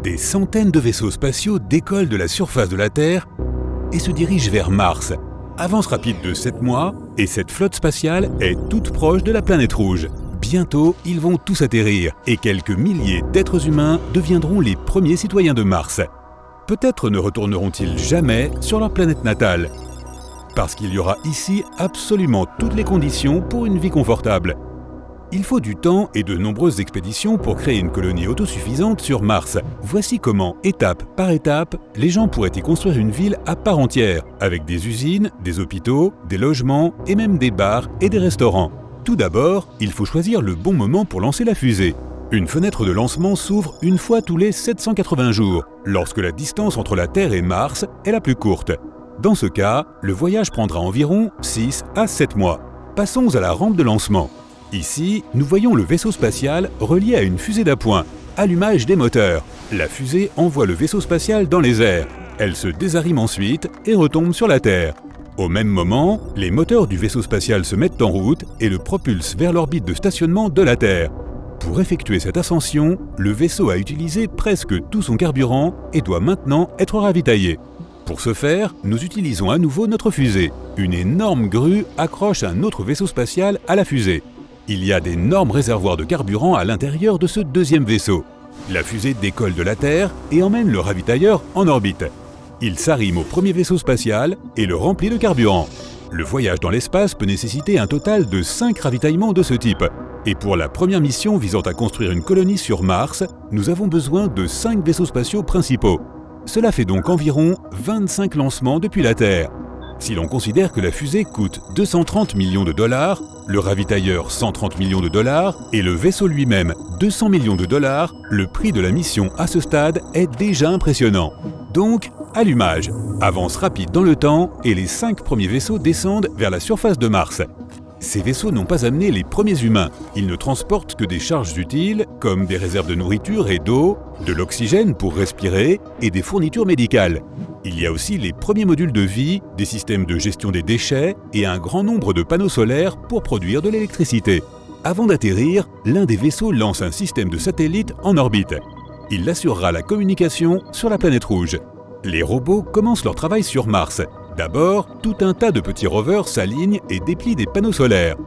Des centaines de vaisseaux spatiaux décollent de la surface de la Terre et se dirigent vers Mars. Avance rapide de 7 mois, et cette flotte spatiale est toute proche de la planète rouge. Bientôt, ils vont tous atterrir, et quelques milliers d'êtres humains deviendront les premiers citoyens de Mars. Peut-être ne retourneront-ils jamais sur leur planète natale, parce qu'il y aura ici absolument toutes les conditions pour une vie confortable. Il faut du temps et de nombreuses expéditions pour créer une colonie autosuffisante sur Mars. Voici comment, étape par étape, les gens pourraient y construire une ville à part entière, avec des usines, des hôpitaux, des logements et même des bars et des restaurants. Tout d'abord, il faut choisir le bon moment pour lancer la fusée. Une fenêtre de lancement s'ouvre une fois tous les 780 jours, lorsque la distance entre la Terre et Mars est la plus courte. Dans ce cas, le voyage prendra environ 6 à 7 mois. Passons à la rampe de lancement. Ici, nous voyons le vaisseau spatial relié à une fusée d'appoint. Allumage des moteurs. La fusée envoie le vaisseau spatial dans les airs. Elle se désarime ensuite et retombe sur la Terre. Au même moment, les moteurs du vaisseau spatial se mettent en route et le propulsent vers l'orbite de stationnement de la Terre. Pour effectuer cette ascension, le vaisseau a utilisé presque tout son carburant et doit maintenant être ravitaillé. Pour ce faire, nous utilisons à nouveau notre fusée. Une énorme grue accroche un autre vaisseau spatial à la fusée. Il y a d'énormes réservoirs de carburant à l'intérieur de ce deuxième vaisseau. La fusée décolle de la Terre et emmène le ravitailleur en orbite. Il s'arrime au premier vaisseau spatial et le remplit de carburant. Le voyage dans l'espace peut nécessiter un total de 5 ravitaillements de ce type. Et pour la première mission visant à construire une colonie sur Mars, nous avons besoin de 5 vaisseaux spatiaux principaux. Cela fait donc environ 25 lancements depuis la Terre. Si l'on considère que la fusée coûte 230 millions de dollars, le ravitailleur 130 millions de dollars et le vaisseau lui-même 200 millions de dollars, le prix de la mission à ce stade est déjà impressionnant. Donc, allumage, avance rapide dans le temps et les 5 premiers vaisseaux descendent vers la surface de Mars. Ces vaisseaux n'ont pas amené les premiers humains. Ils ne transportent que des charges utiles, comme des réserves de nourriture et d'eau, de l'oxygène pour respirer et des fournitures médicales. Il y a aussi les premiers modules de vie, des systèmes de gestion des déchets et un grand nombre de panneaux solaires pour produire de l'électricité. Avant d'atterrir, l'un des vaisseaux lance un système de satellites en orbite. Il assurera la communication sur la planète rouge. Les robots commencent leur travail sur Mars. D'abord, tout un tas de petits rovers s'alignent et déplient des panneaux solaires.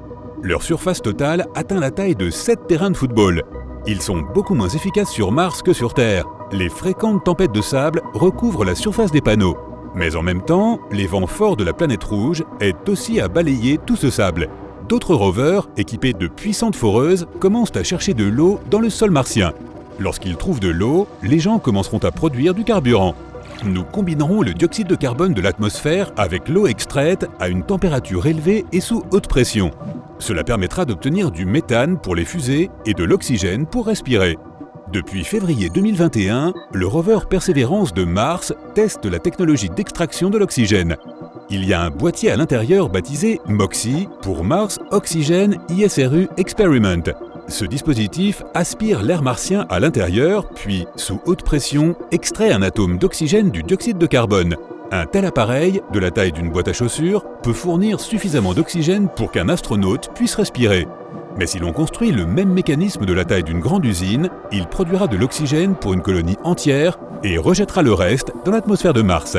Leur surface totale atteint la taille de 7 terrains de football. Ils sont beaucoup moins efficaces sur Mars que sur Terre. Les fréquentes tempêtes de sable recouvrent la surface des panneaux. Mais en même temps, les vents forts de la planète rouge aident aussi à balayer tout ce sable. D'autres rovers, équipés de puissantes foreuses, commencent à chercher de l'eau dans le sol martien. Lorsqu'ils trouvent de l'eau, les gens commenceront à produire du carburant. Nous combinerons le dioxyde de carbone de l'atmosphère avec l'eau extraite à une température élevée et sous haute pression. Cela permettra d'obtenir du méthane pour les fusées et de l'oxygène pour respirer. Depuis février 2021, le rover Perseverance de Mars teste la technologie d'extraction de l'oxygène. Il y a un boîtier à l'intérieur baptisé MOXIE pour Mars Oxygen ISRU Experiment. Ce dispositif aspire l'air martien à l'intérieur, puis, sous haute pression, extrait un atome d'oxygène du dioxyde de carbone. Un tel appareil, de la taille d'une boîte à chaussures, peut fournir suffisamment d'oxygène pour qu'un astronaute puisse respirer. Mais si l'on construit le même mécanisme de la taille d'une grande usine, il produira de l'oxygène pour une colonie entière et rejettera le reste dans l'atmosphère de Mars.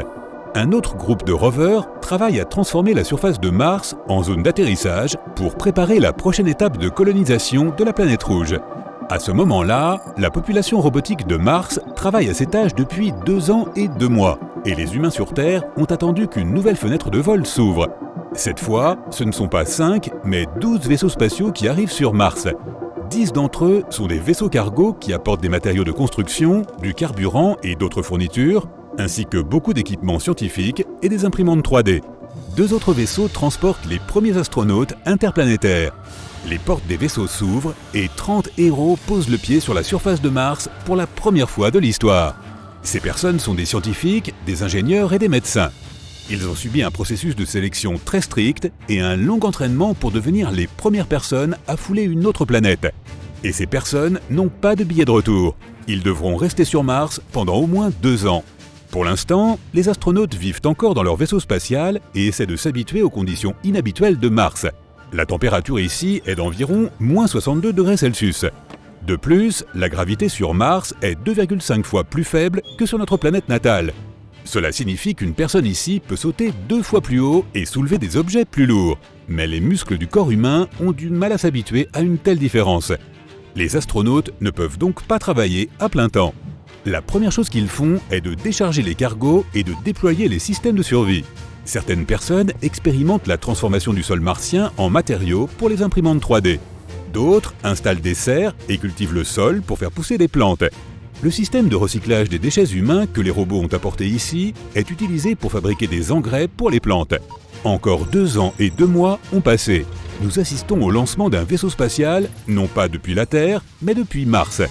Un autre groupe de rovers travaille à transformer la surface de Mars en zone d'atterrissage pour préparer la prochaine étape de colonisation de la planète rouge. À ce moment-là, la population robotique de Mars travaille à ces tâches depuis 2 ans et 2 mois, et les humains sur Terre ont attendu qu'une nouvelle fenêtre de vol s'ouvre. Cette fois, ce ne sont pas 5, mais 12 vaisseaux spatiaux qui arrivent sur Mars. 10 d'entre eux sont des vaisseaux cargo qui apportent des matériaux de construction, du carburant et d'autres fournitures, ainsi que beaucoup d'équipements scientifiques et des imprimantes 3D. 2 autres vaisseaux transportent les premiers astronautes interplanétaires. Les portes des vaisseaux s'ouvrent et 30 héros posent le pied sur la surface de Mars pour la première fois de l'histoire. Ces personnes sont des scientifiques, des ingénieurs et des médecins. Ils ont subi un processus de sélection très strict et un long entraînement pour devenir les premières personnes à fouler une autre planète. Et ces personnes n'ont pas de billet de retour. Ils devront rester sur Mars pendant au moins 2 ans. Pour l'instant, les astronautes vivent encore dans leur vaisseau spatial et essaient de s'habituer aux conditions inhabituelles de Mars. La température ici est d'environ -62 degrés Celsius. De plus, la gravité sur Mars est 2,5 fois plus faible que sur notre planète natale. Cela signifie qu'une personne ici peut sauter 2 fois plus haut et soulever des objets plus lourds. Mais les muscles du corps humain ont du mal à s'habituer à une telle différence. Les astronautes ne peuvent donc pas travailler à plein temps. La première chose qu'ils font est de décharger les cargos et de déployer les systèmes de survie. Certaines personnes expérimentent la transformation du sol martien en matériaux pour les imprimantes 3D. D'autres installent des serres et cultivent le sol pour faire pousser des plantes. Le système de recyclage des déchets humains que les robots ont apporté ici est utilisé pour fabriquer des engrais pour les plantes. Encore 2 ans et 2 mois ont passé. Nous assistons au lancement d'un vaisseau spatial, non pas depuis la Terre, mais depuis Mars.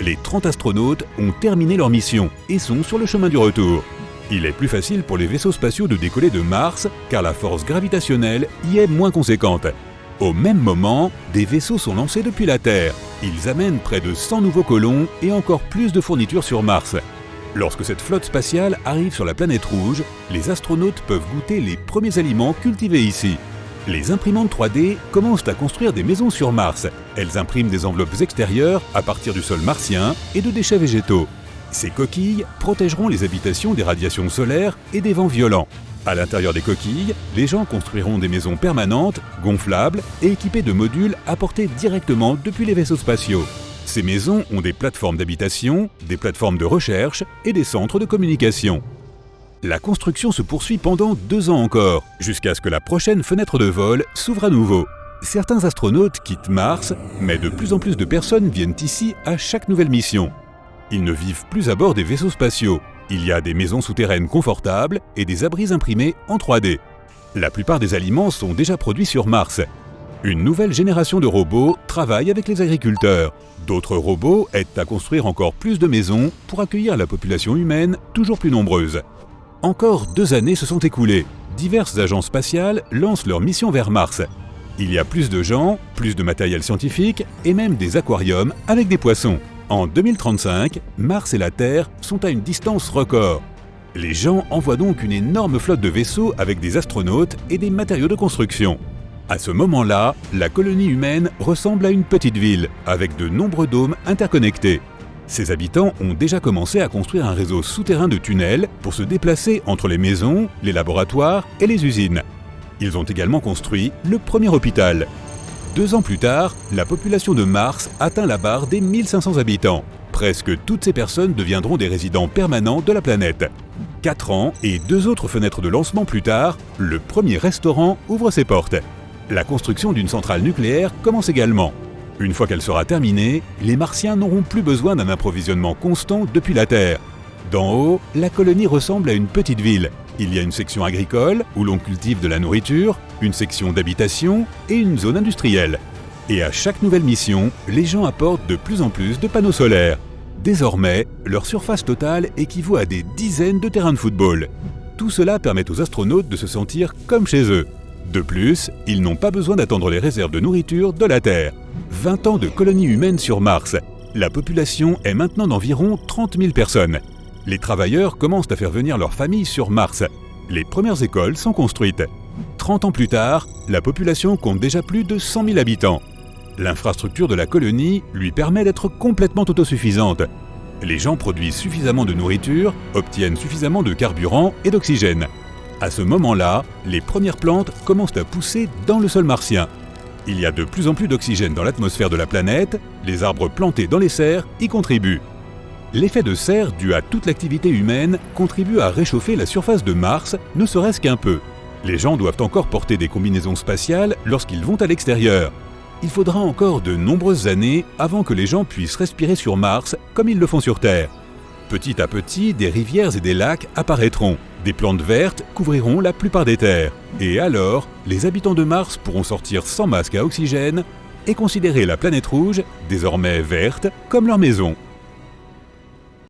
Les 30 astronautes ont terminé leur mission et sont sur le chemin du retour. Il est plus facile pour les vaisseaux spatiaux de décoller de Mars car la force gravitationnelle y est moins conséquente. Au même moment, des vaisseaux sont lancés depuis la Terre. Ils amènent près de 100 nouveaux colons et encore plus de fournitures sur Mars. Lorsque cette flotte spatiale arrive sur la planète rouge, les astronautes peuvent goûter les premiers aliments cultivés ici. Les imprimantes 3D commencent à construire des maisons sur Mars. Elles impriment des enveloppes extérieures à partir du sol martien et de déchets végétaux. Ces coquilles protégeront les habitations des radiations solaires et des vents violents. À l'intérieur des coquilles, les gens construiront des maisons permanentes, gonflables et équipées de modules apportés directement depuis les vaisseaux spatiaux. Ces maisons ont des plateformes d'habitation, des plateformes de recherche et des centres de communication. La construction se poursuit pendant 2 ans encore, jusqu'à ce que la prochaine fenêtre de vol s'ouvre à nouveau. Certains astronautes quittent Mars, mais de plus en plus de personnes viennent ici à chaque nouvelle mission. Ils ne vivent plus à bord des vaisseaux spatiaux. Il y a des maisons souterraines confortables et des abris imprimés en 3D. La plupart des aliments sont déjà produits sur Mars. Une nouvelle génération de robots travaille avec les agriculteurs. D'autres robots aident à construire encore plus de maisons pour accueillir la population humaine toujours plus nombreuse. Encore 2 années se sont écoulées. Diverses agences spatiales lancent leur mission vers Mars. Il y a plus de gens, plus de matériel scientifique et même des aquariums avec des poissons. En 2035, Mars et la Terre sont à une distance record. Les gens envoient donc une énorme flotte de vaisseaux avec des astronautes et des matériaux de construction. À ce moment-là, la colonie humaine ressemble à une petite ville, avec de nombreux dômes interconnectés. Ses habitants ont déjà commencé à construire un réseau souterrain de tunnels pour se déplacer entre les maisons, les laboratoires et les usines. Ils ont également construit le premier hôpital. 2 ans plus tard, la population de Mars atteint la barre des 1500 habitants. Presque toutes ces personnes deviendront des résidents permanents de la planète. 4 ans et 2 autres fenêtres de lancement plus tard, le premier restaurant ouvre ses portes. La construction d'une centrale nucléaire commence également. Une fois qu'elle sera terminée, les Martiens n'auront plus besoin d'un approvisionnement constant depuis la Terre. D'en haut, la colonie ressemble à une petite ville. Il y a une section agricole, où l'on cultive de la nourriture, une section d'habitation et une zone industrielle. Et à chaque nouvelle mission, les gens apportent de plus en plus de panneaux solaires. Désormais, leur surface totale équivaut à des dizaines de terrains de football. Tout cela permet aux astronautes de se sentir comme chez eux. De plus, ils n'ont pas besoin d'attendre les réserves de nourriture de la Terre. 20 ans de colonie humaine sur Mars. La population est maintenant d'environ 30 000 personnes. Les travailleurs commencent à faire venir leurs familles sur Mars. Les premières écoles sont construites. 30 ans plus tard, la population compte déjà plus de 100 000 habitants. L'infrastructure de la colonie lui permet d'être complètement autosuffisante. Les gens produisent suffisamment de nourriture, obtiennent suffisamment de carburant et d'oxygène. À ce moment-là, les premières plantes commencent à pousser dans le sol martien. Il y a de plus en plus d'oxygène dans l'atmosphère de la planète, les arbres plantés dans les serres y contribuent. L'effet de serre dû à toute l'activité humaine contribue à réchauffer la surface de Mars, ne serait-ce qu'un peu. Les gens doivent encore porter des combinaisons spatiales lorsqu'ils vont à l'extérieur. Il faudra encore de nombreuses années avant que les gens puissent respirer sur Mars comme ils le font sur Terre. Petit à petit, des rivières et des lacs apparaîtront. Des plantes vertes couvriront la plupart des terres. Et alors, les habitants de Mars pourront sortir sans masque à oxygène et considérer la planète rouge, désormais verte, comme leur maison.